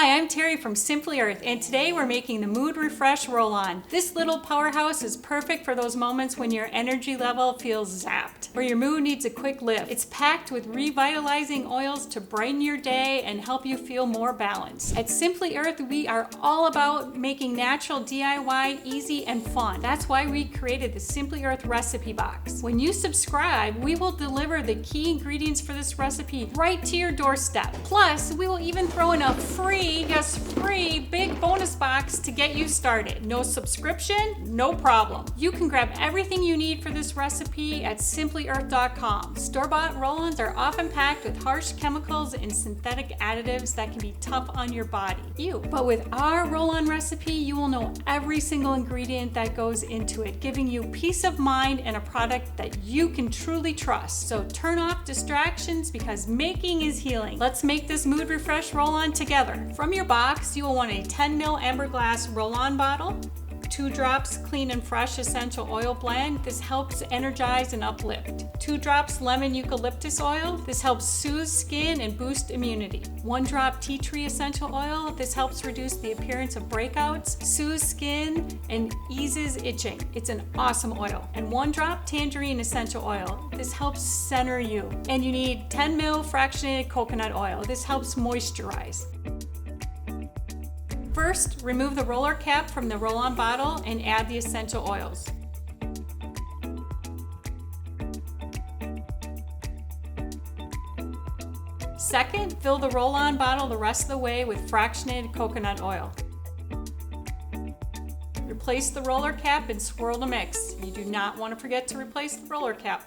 Hi, I'm Terry from Simply Earth, and today we're making the Mood Refresh Roll-On. This little powerhouse is perfect for those moments when your energy level feels zapped, or your mood needs a quick lift. It's packed with revitalizing oils to brighten your day and help you feel more balanced. At Simply Earth, we are all about making natural DIY easy and fun. That's why we created the Simply Earth recipe box. When you subscribe, we will deliver the key ingredients for this recipe right to your doorstep. Plus, we will even throw in a free big bonus box to get you started. No subscription, no problem. You can grab everything you need for this recipe at simplyearth.com. Store-bought roll-ons are often packed with harsh chemicals and synthetic additives that can be tough on your body. Ew. But with our roll-on recipe, you will know every single ingredient that goes into it, giving you peace of mind and a product that you can truly trust. So turn off distractions because making is healing. Let's make this Mood Refresh roll-on together. From your box, you will want a 10 ml amber glass roll-on bottle, 2 drops clean and fresh essential oil blend. This helps energize and uplift. 2 drops lemon eucalyptus oil. This helps soothe skin and boost immunity. 1 drop tea tree essential oil. This helps reduce the appearance of breakouts, soothes skin, and eases itching. It's an awesome oil. And 1 drop tangerine essential oil. This helps center you. And you need 10 ml fractionated coconut oil. This helps moisturize. First, remove the roller cap from the roll-on bottle and add the essential oils. Second, fill the roll-on bottle the rest of the way with fractionated coconut oil. Replace the roller cap and swirl to mix. You do not want to forget to replace the roller cap.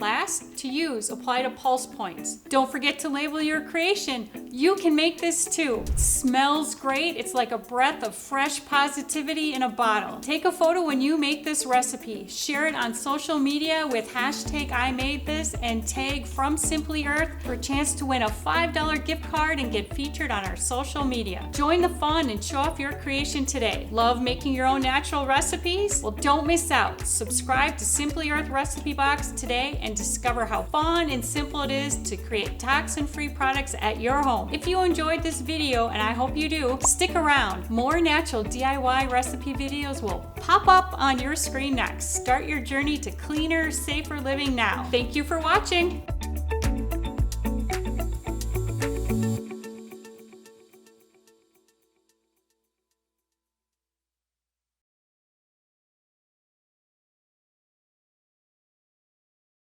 Last, to use, apply to pulse points. Don't forget to label your creation. You can make this too. It smells great. It's like a breath of fresh positivity in a bottle. Take a photo when you make this recipe. Share it on social media with #IMadeThis and tag From Simply Earth for a chance to win a $5 gift card and get featured on our social media. Join the fun and show off your creation today. Love making your own natural recipes? Well, don't miss out. Subscribe to Simply Earth Recipe Box today and discover how fun and simple it is to create toxin-free products at your home. If you enjoyed this video, and I hope you do, stick around. More natural DIY recipe videos will pop up on your screen next. Start your journey to cleaner, safer living now. Thank you for watching.